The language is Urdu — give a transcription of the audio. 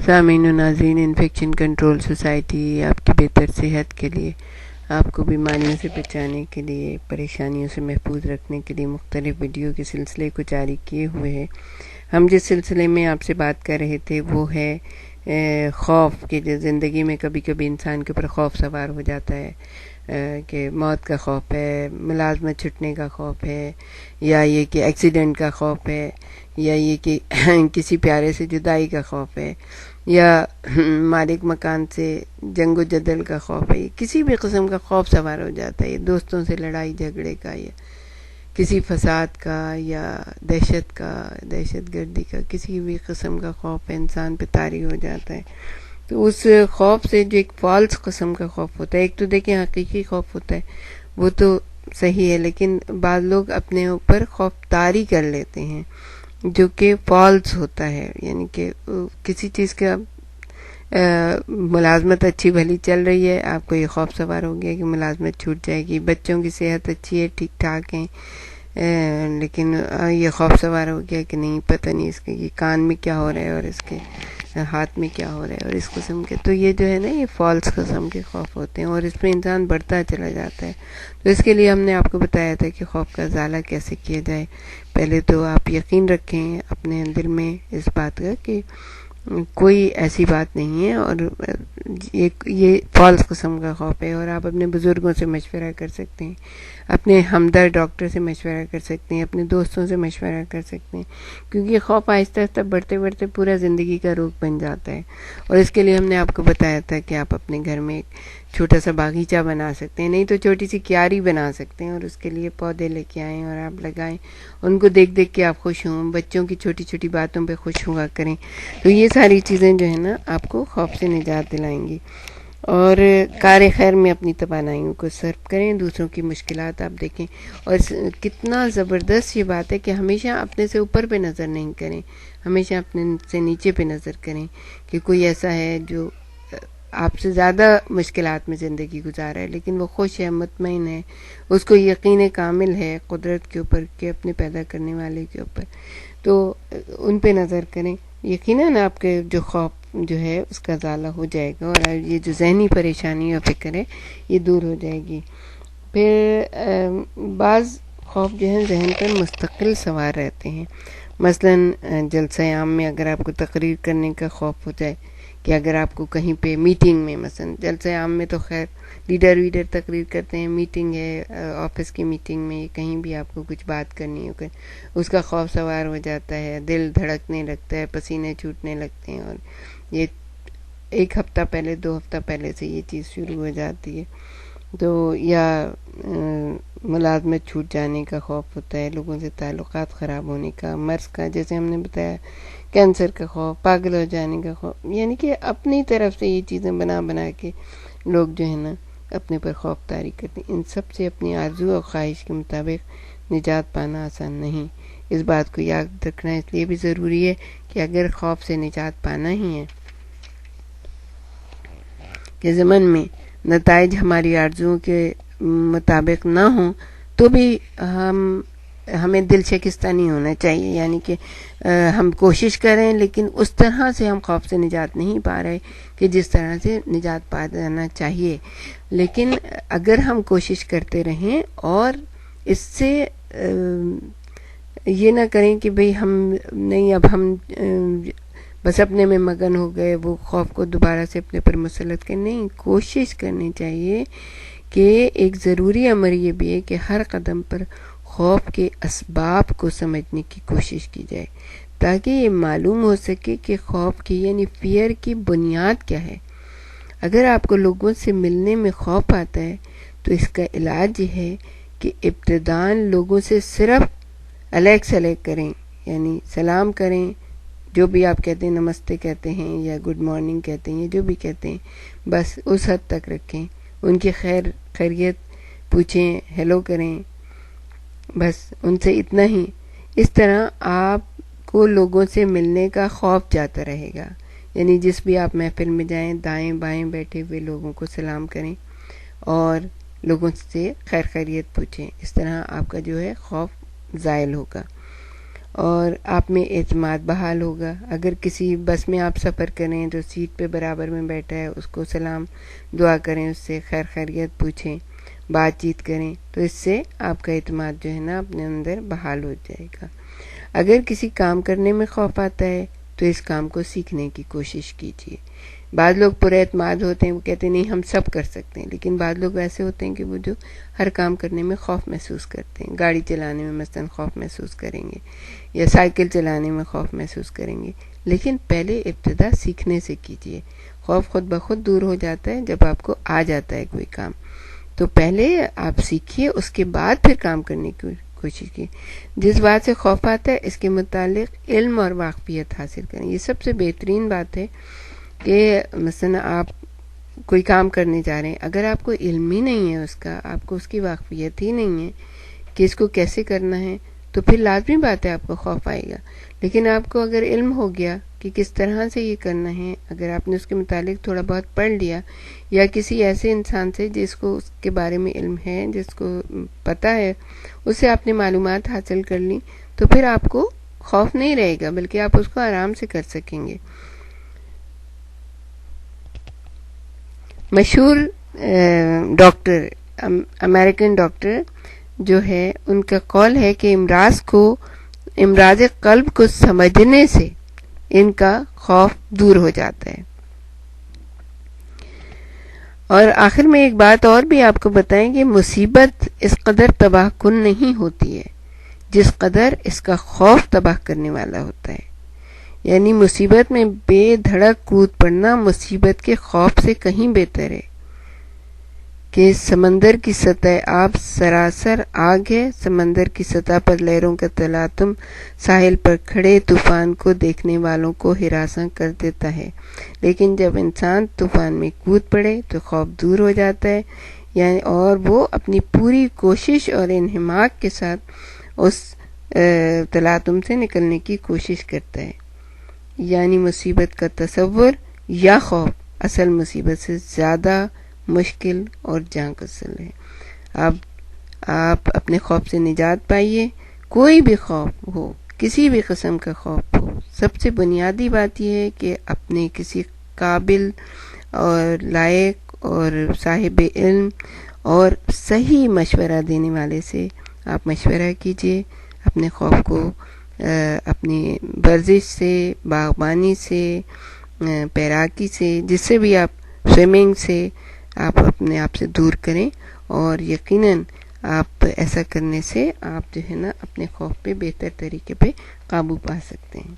سامعین و ناظرین، انفیکشن کنٹرول سوسائٹی آپ کی بہتر صحت کے لیے، آپ کو بیماریوں سے بچانے کے لیے، پریشانیوں سے محفوظ رکھنے کے لیے مختلف ویڈیو کے سلسلے کو جاری کیے ہوئے ہے۔ ہم جس سلسلے میں آپ سے بات کر رہے تھے وہ ہے خوف کہ جو زندگی میں کبھی کبھی انسان کے اوپر خوف سوار ہو جاتا ہے، کہ موت کا خوف ہے، ملازمت چھٹنے کا خوف ہے، یا یہ کہ ایکسیڈنٹ کا خوف ہے، یا یہ کہ کسی پیارے سے جدائی کا خوف ہے، یا مالک مکان سے جنگ و جدل کا خوف ہے، کسی بھی قسم کا خوف سوار ہو جاتا ہے، دوستوں سے لڑائی جھگڑے کا، یا کسی فساد کا، یا دہشت گردی کا، کسی بھی قسم کا خوف انسان پہ طاری ہو جاتا ہے۔ تو اس خوف سے جو ایک فالس قسم کا خوف ہوتا ہے، ایک تو دیکھیں حقیقی خوف ہوتا ہے وہ تو صحیح ہے، لیکن بعض لوگ اپنے اوپر خوف طاری کر لیتے ہیں جو کہ فالس ہوتا ہے، یعنی کہ کسی چیز کا ملازمت اچھی بھلی چل رہی ہے، آپ کو یہ خوف سوار ہو گیا کہ ملازمت چھوٹ جائے گی، بچوں کی صحت اچھی ہے، ٹھیک ٹھاک ہیں، لیکن یہ خوف سوار ہو گیا کہ نہیں پتہ نہیں اس کے کان میں کیا ہو رہا ہے اور اس کے ہاتھ میں کیا ہو رہا ہے، اور اس قسم کے، تو یہ جو ہے نا یہ فالس قسم کے خوف ہوتے ہیں، اور اس میں انسان بڑھتا چلا جاتا ہے۔ تو اس کے لیے ہم نے آپ کو بتایا تھا کہ خوف کا ازالہ کیسے کیا جائے۔ پہلے تو آپ یقین رکھیں اپنے دل میں اس بات کا کہ کوئی ایسی بات نہیں ہے، اور یہ فالس قسم کا خوف ہے، اور آپ اپنے بزرگوں سے مشورہ کر سکتے ہیں، اپنے ہمدرد ڈاکٹر سے مشورہ کر سکتے ہیں، اپنے دوستوں سے مشورہ کر سکتے ہیں، کیونکہ یہ خوف آہستہ آہستہ بڑھتے بڑھتے پورا زندگی کا روپ بن جاتا ہے۔ اور اس کے لیے ہم نے آپ کو بتایا تھا کہ آپ اپنے گھر میں ایک چھوٹا سا باغیچہ بنا سکتے ہیں، نہیں تو چھوٹی سی کیاری بنا سکتے ہیں، اور اس کے لیے پودے لے کے آئیں اور آپ لگائیں، ان کو دیکھ دیکھ کے آپ خوش ہوں، بچوں کی چھوٹی چھوٹی باتوں پہ خوش ہوا کریں۔ تو یہ ساری چیزیں جو ہے نا آپ کو خوف سے نجات دلائیں گی، اور کار خیر میں اپنی توانائیوں کو صرف کریں، دوسروں کی مشکلات آپ دیکھیں، اور کتنا زبردست یہ بات ہے کہ ہمیشہ اپنے سے اوپر پہ نظر نہیں کریں، ہمیشہ اپنے سے نیچے پہ نظر کریں، کہ کوئی ایسا ہے جو آپ سے زیادہ مشکلات میں زندگی گزارا ہے لیکن وہ خوش ہے، مطمئن ہے، اس کو یقین کامل ہے قدرت کے اوپر، کہ اپنے پیدا کرنے والے کے اوپر، تو ان پہ نظر کریں، یقیناً آپ کے جو خوف جو ہے اس کا ازالہ ہو جائے گا، اور یہ جو ذہنی پریشانی اور فکر ہے یہ دور ہو جائے گی۔ پھر بعض خوف جو ہیں ذہن پر مستقل سوار رہتے ہیں، مثلاً جلسہ عام میں اگر آپ کو تقریر کرنے کا خوف ہو جائے، کہ اگر آپ کو کہیں پہ میٹنگ میں، مثلاً جلسہ عام میں تو خیر لیڈر ویڈر تقریر کرتے ہیں، میٹنگ ہے آفس کی میٹنگ میں، کہیں بھی آپ کو کچھ بات کرنی ہو، اس کا خوف سوار ہو جاتا ہے، دل دھڑکنے لگتا ہے، پسینے چھوٹنے لگتے ہیں، اور یہ ایک ہفتہ پہلے 2 ہفتہ پہلے سے یہ چیز شروع ہو جاتی ہے۔ تو یا ملازمت چھوٹ جانے کا خوف ہوتا ہے، لوگوں سے تعلقات خراب ہونے کا، مرض کا، جیسے ہم نے بتایا کینسر کا خوف، پاگل ہو جانے کا خوف، یعنی کہ اپنی طرف سے یہ چیزیں بنا بنا کے لوگ جو ہے نا اپنے پر خوف طاری کرتے ہیں۔ ان سب سے اپنی آرزو اور خواہش کے مطابق نجات پانا آسان نہیں، اس بات کو یاد رکھنا اس لیے بھی ضروری ہے کہ اگر خوف سے نجات پانا ہی ہے کہ زمن میں نتائج ہماری آرزوؤں کے مطابق نہ ہوں، تو بھی ہمیں دل شکستہ نہیں ہونا چاہیے، یعنی کہ ہم کوشش کریں لیکن اس طرح سے ہم خوف سے نجات نہیں پا رہے کہ جس طرح سے نجات پا جانا چاہیے، لیکن اگر ہم کوشش کرتے رہیں اور اس سے یہ نہ کریں کہ بھئی ہم نہیں، اب ہم بس اپنے میں مگن ہو گئے، وہ خوف کو دوبارہ سے اپنے پر مسلط کریں، نہیں، کوشش کرنی چاہیے کہ ایک ضروری امر یہ بھی ہے کہ ہر قدم پر خوف کے اسباب کو سمجھنے کی کوشش کی جائے، تاکہ یہ معلوم ہو سکے کہ خوف کی یعنی فیئر کی بنیاد کیا ہے۔ اگر آپ کو لوگوں سے ملنے میں خوف آتا ہے تو اس کا علاج یہ ہے کہ ابتداً لوگوں سے صرف علیک سلیک کریں، یعنی سلام کریں، جو بھی آپ کہتے ہیں، نمستے کہتے ہیں یا گڈ مارننگ کہتے ہیں، جو بھی کہتے ہیں، بس اس حد تک رکھیں، ان کی خیریت پوچھیں، ہیلو کریں، بس ان سے اتنا ہی۔ اس طرح آپ کو لوگوں سے ملنے کا خوف جاتا رہے گا، یعنی جس بھی آپ محفل میں جائیں، دائیں بائیں بیٹھے ہوئے لوگوں کو سلام کریں اور لوگوں سے خیریت پوچھیں، اس طرح آپ کا جو ہے خوف زائل ہوگا۔ اور آپ میں اعتماد بحال ہوگا. اگر کسی بس میں آپ سفر کریں تو سیٹ پہ برابر میں بیٹھا ہے اس کو سلام دعا کریں, اس سے خیر خیریت پوچھیں, بات چیت کریں, تو اس سے آپ کا اعتماد جو ہے نا اپنے اندر بحال ہو جائے گا. اگر کسی کام کرنے میں خوف آتا ہے تو اس کام کو سیکھنے کی کوشش کیجیے. بعض لوگ پورے اعتماد ہوتے ہیں, وہ کہتے ہیں نہیں ہم سب کر سکتے ہیں, لیکن بعض لوگ ایسے ہوتے ہیں کہ وہ جو ہر کام کرنے میں خوف محسوس کرتے ہیں. گاڑی چلانے میں مثلا خوف محسوس کریں گے یا سائیکل چلانے میں خوف محسوس کریں گے, لیکن پہلے ابتدا سیکھنے سے کیجیے. خوف خود بخود دور ہو جاتا ہے جب آپ کو آ جاتا ہے کوئی کام. تو پہلے آپ سیکھیے, اس کے بعد پھر کام کرنے کی کوشش کی. جس بات سے خوف آتا ہے اس کے متعلق علم اور واقفیت حاصل کریں. یہ سب سے بہترین بات ہے کہ مثلا آپ کوئی کام کرنے جا رہے ہیں, اگر آپ کو علم ہی نہیں ہے اس کا, آپ کو اس کی واقفیت ہی نہیں ہے کہ اس کو کیسے کرنا ہے, تو پھر لازمی بات ہے آپ کو خوف آئے گا. لیکن آپ کو اگر علم ہو گیا کہ کس طرح سے یہ کرنا ہے, اگر آپ نے اس کے متعلق تھوڑا بہت پڑھ لیا یا کسی ایسے انسان سے جس کو اس کے بارے میں علم ہے, جس کو پتہ ہے, اس سے آپ نے معلومات حاصل کر لی, تو پھر آپ کو خوف نہیں رہے گا بلکہ آپ اس کو آرام سے کر سکیں گے. مشہور ڈاکٹر, امریکن ڈاکٹر جو ہے, ان کا قول ہے کہ امراض قلب کو سمجھنے سے ان کا خوف دور ہو جاتا ہے. اور آخر میں ایک بات اور بھی آپ کو بتائیں کہ مصیبت اس قدر تباہ کن نہیں ہوتی ہے جس قدر اس کا خوف تباہ کرنے والا ہوتا ہے. یعنی مصیبت میں بے دھڑک کود پڑنا مصیبت کے خوف سے کہیں بہتر ہے. کہ سمندر کی سطح آب سراسر آگ ہے, سمندر کی سطح پر لہروں کا تلاطم ساحل پر کھڑے طوفان کو دیکھنے والوں کو ہراساں کر دیتا ہے, لیکن جب انسان طوفان میں کود پڑے تو خوف دور ہو جاتا ہے, یعنی اور وہ اپنی پوری کوشش اور انہماک کے ساتھ اس تلاطم سے نکلنے کی کوشش کرتا ہے. یعنی مصیبت کا تصور یا خوف اصل مصیبت سے زیادہ مشکل اور جاں گسل ہے. اب آپ اپنے خوف سے نجات پائیے. کوئی بھی خوف ہو, کسی بھی قسم کا خوف ہو, سب سے بنیادی بات یہ ہے کہ اپنے کسی قابل اور لائق اور صاحب علم اور صحیح مشورہ دینے والے سے آپ مشورہ کیجیے. اپنے خوف کو اپنی ورزش سے, باغبانی سے, پیراکی سے, جس سے بھی آپ, سوئمنگ سے آپ اپنے آپ سے دور کریں, اور یقیناً آپ ایسا کرنے سے آپ جو ہے نا اپنے خوف پہ بہتر طریقے پہ قابو پا سکتے ہیں.